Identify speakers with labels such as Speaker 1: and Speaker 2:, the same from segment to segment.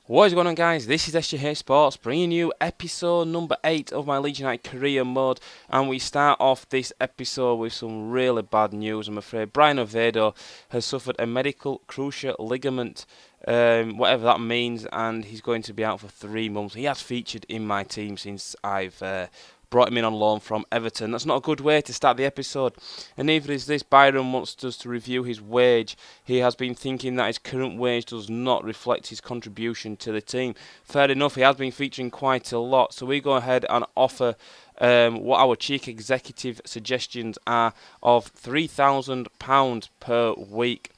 Speaker 1: What is going on, guys? This is SGH Sports bringing you episode number 8 of my Leeds United career mode, and we start off this episode with some really bad news. I'm afraid Brian Oviedo has suffered a medial cruciate ligament, whatever that means, and he's going to be out for 3 months. He has featured in my team since I've brought him in on loan from Everton. That's not a good way to start the episode, and neither is this. Byron wants us to review his wage. He has been thinking that his current wage does not reflect his contribution to the team. Fair enough, he has been featuring quite a lot, so we go ahead and offer what our chief executive suggestions are of £3,000 per week.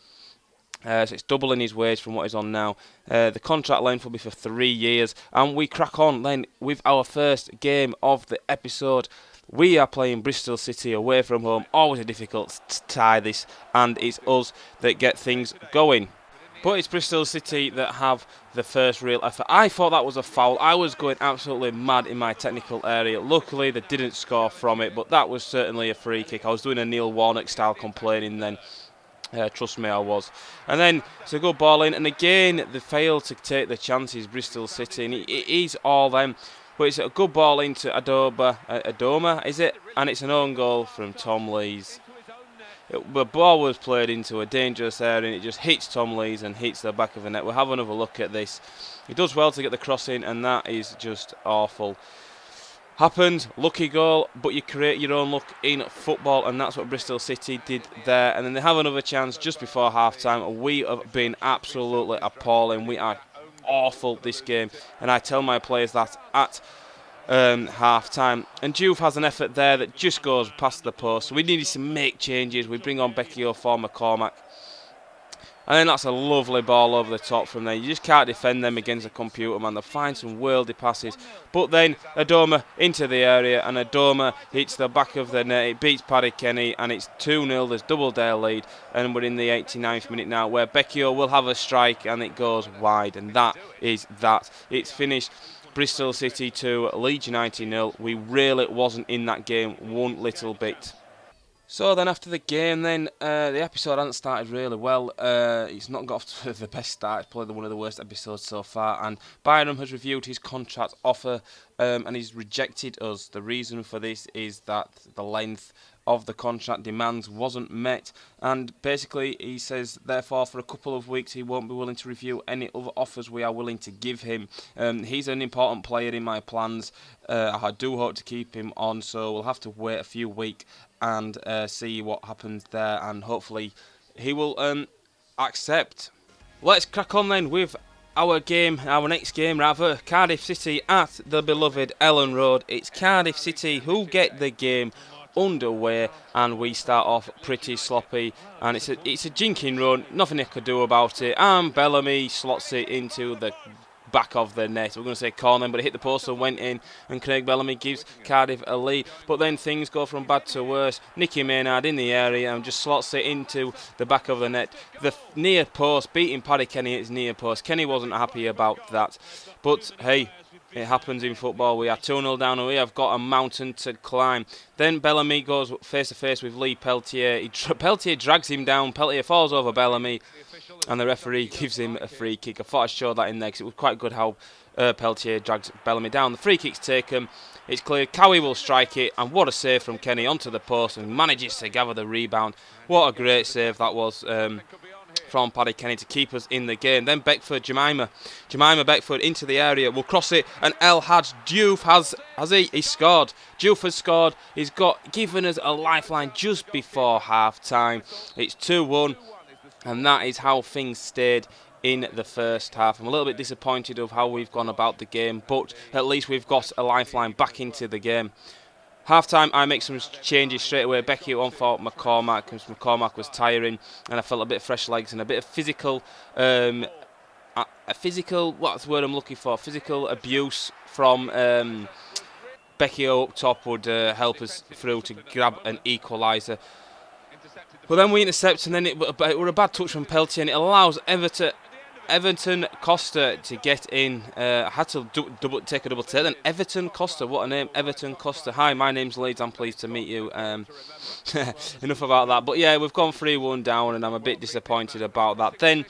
Speaker 1: So it's doubling his wage from what he's on now. The contract length will be for 3 years. And we crack on then with our first game of the episode. We are playing Bristol City away from home. Always a difficult tie this. And it's us that get things going. But it's Bristol City that have the first real effort. I thought that was a foul. I was going absolutely mad in my technical area. Luckily, they didn't score from it. But that was certainly a free kick. I was doing a Neil Warnock style complaining then. Trust me, I was. And then it's a good ball in, and again they fail to take the chances, Bristol City, and it is all them. But it's a good ball into Adoma, is it? And it's an own goal from Tom Lees. The ball was played into a dangerous area, and it just hits Tom Lees and hits the back of the net. We'll have another look at this. He does well to get the cross in, and that is just awful. Happened, lucky goal, but you create your own luck in football, and that's what Bristol City did there. And then they have another chance just before half-time. We have been absolutely appalling. We are awful this game, and I tell my players that at half-time. And Juve has an effort there that just goes past the post, so we needed to make changes. We bring on Becchio for McCormack. And then that's a lovely ball over the top from there. You just can't defend them against a computer, man. They find some worldy passes. But then Adoma into the area, and Adoma hits the back of the net. It beats Paddy Kenny, and it's 2-0. There's double-dare lead, and we're in the 89th minute now, where Becchio will have a strike, and it goes wide. And that is that. It's finished. Bristol City 2, Leeds United 0. We really wasn't in that game one little bit. So then after the game then, the episode hasn't started really well. It's not got off to the best start. It's probably one of the worst episodes so far. And Byram has reviewed his contract offer and he's rejected us. The reason for this is that the length of the contract demands wasn't met, and basically he says therefore for a couple of weeks he won't be willing to review any other offers we are willing to give him. He's an important player in my plans. I do hope to keep him on, so we'll have to wait a few weeks and see what happens there, and hopefully he will accept. Let's crack on then with our next game rather, Cardiff City at the beloved Ellen Road. It's Cardiff City who get the game underway, and we start off pretty sloppy, and it's a jinking run, nothing they could do about it, and Bellamy slots it into the back of the net. We're going to say corner, but it hit the post and went in, and Craig Bellamy gives Cardiff a lead. But then things go from bad to worse. Nicky Maynard in the area and just slots it into the back of the net. The near post, beating Paddy Kenny at his near post. Kenny wasn't happy about that, but hey, it happens in football. We are 2-0 down, and we have got a mountain to climb. Then Bellamy goes face-to-face with Lee Peltier. Peltier drags him down. Peltier falls over Bellamy, and the referee gives him a free kick. I thought I'd show that in there because it was quite good how Peltier drags Bellamy down. The free kick's taken. It's clear. Cowie will strike it, and what a save from Kenny onto the post, and manages to gather the rebound. What a great save that was from Paddy Kenny to keep us in the game. Then Beckford, Jemima Beckford into the area, will cross it, and El Hadj Diouf has he scored. Diouf has scored. He's given us a lifeline just before half time. It's 2-1, and that is how things stayed in the first half. I'm a little bit disappointed of how we've gone about the game, but at least we've got a lifeline back into the game. Half-time, I make some changes straight away. Becky on for McCormack, because McCormack was tiring, and I felt a bit of fresh legs and a bit of physical, what's the word I'm looking for? Physical abuse from Becky up top would help us through to grab an equaliser. But then we intercept, and then it were a bad touch from Peltier, and it allows Everton Costa to get in. I had to take a double take then. Everton Costa, what a name, Everton Costa. Hi, my name's Leeds, I'm pleased to meet you. Enough about that. But yeah, we've gone 3-1 down, and I'm a bit disappointed about that. Then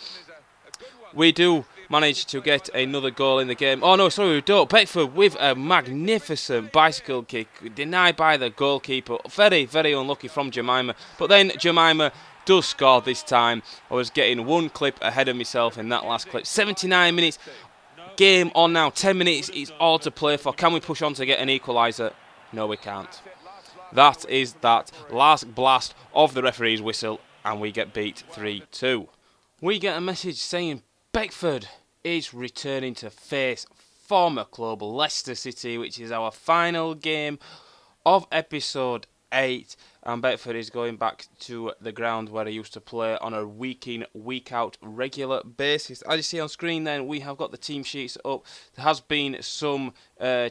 Speaker 1: we do managed to get another goal in the game. Oh no, sorry, we don't. Beckford with a magnificent bicycle kick, denied by the goalkeeper. Very, very unlucky from Jemima. But then Jemima does score this time. I was getting one clip ahead of myself in that last clip. 79 minutes, game on now. 10 minutes is all to play for. Can we push on to get an equaliser? No, we can't. That is that last blast of the referee's whistle, and we get beat 3-2. We get a message saying Beckford is returning to face former club Leicester City, which is our final game of episode 8, and Beckford is going back to the ground where he used to play on a week in, week out regular basis. As you see on screen then, we have got the team sheets up. There has been some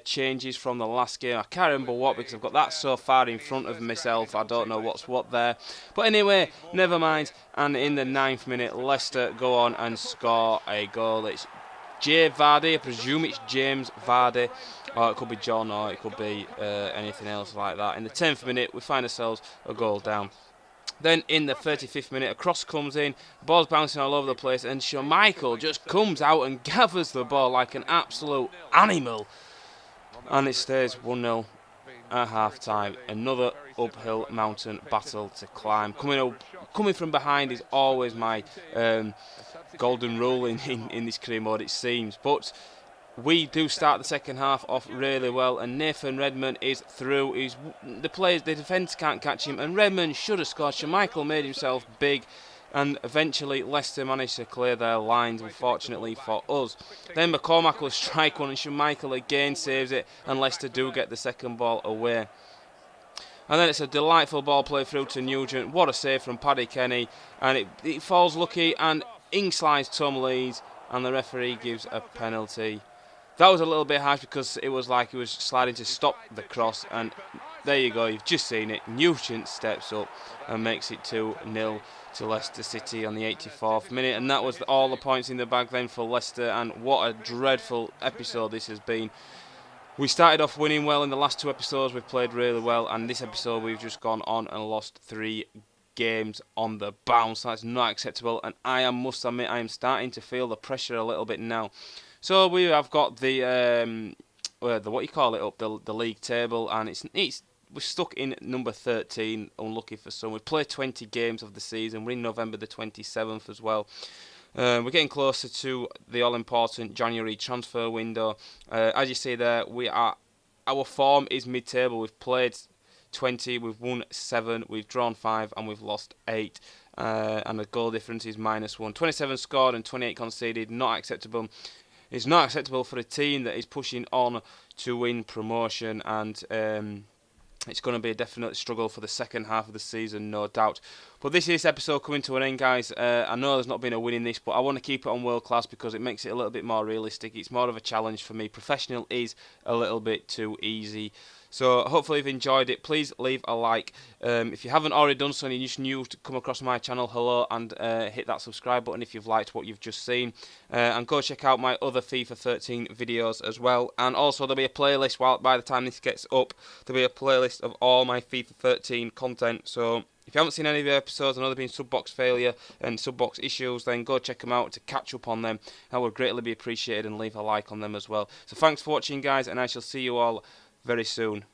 Speaker 1: changes from the last game. I can't remember what, because I've got that so far in front of myself, I don't know what's what there. But anyway, never mind, and in the 9th minute, Leicester go on and score a goal. It's Jay Vardy, I presume it's James Vardy, or it could be John, or it could be anything else like that. In the 10th minute, we find ourselves a goal down. Then in the 35th minute, a cross comes in, the ball's bouncing all over the place, and Schmeichel just comes out and gathers the ball like an absolute animal. And it stays 1-0 at half-time. Another uphill mountain battle to climb. Coming from behind is always my golden rule in this career mode, it seems. But we do start the second half off really well, and Nathan Redmond is through. The defence can't catch him, and Redmond should have scored. Schmeichel made himself big, and eventually Leicester managed to clear their lines, unfortunately for us. Then McCormack will strike one, and Schmeichel again saves it, and Leicester do get the second ball away. And then it's a delightful ball play through to Nugent. What a save from Paddy Kenny, and it falls lucky, and in slides Tom Leeds, and the referee gives a penalty. That was a little bit harsh, because it was like he was sliding to stop the cross, and there you go, you've just seen it. Nugent steps up and makes it 2-0 to Leicester City on the 84th minute, and that was all the points in the bag then for Leicester, and what a dreadful episode this has been. We started off winning well in the last 2 episodes, we've played really well, and this episode we've just gone on and lost 3 games on the bounce. That's not acceptable, and I must admit I am starting to feel the pressure a little bit now. So we have got the what you call it up, the league table, and we're stuck in number 13, unlucky for some. We've played 20 games of the season, we're in November the 27th as well. We're getting closer to the all-important January transfer window. As you see there, our form is mid-table. We've played 20, we've won 7, we've drawn 5, and we've lost 8. And the goal difference is -1. 27 scored and 28 conceded, not acceptable. It's not acceptable for a team that is pushing on to win promotion, and it's going to be a definite struggle for the second half of the season, no doubt. But this is episode coming to an end, guys. I know there's not been a win in this, but I want to keep it on world class because it makes it a little bit more realistic. It's more of a challenge for me. Professional is a little bit too easy. So hopefully you've enjoyed it. Please leave a like. If you haven't already done so and you're just new to come across my channel, hello, and hit that subscribe button if you've liked what you've just seen. And go check out my other FIFA 13 videos as well. And also there'll be a playlist by the time this gets up. There'll be a playlist of all my FIFA 13 content. So if you haven't seen any of the episodes, I know there have been sub-box failure and sub-box issues, then go check them out to catch up on them. That would greatly be appreciated, and leave a like on them as well. So thanks for watching, guys, and I shall see you all very soon.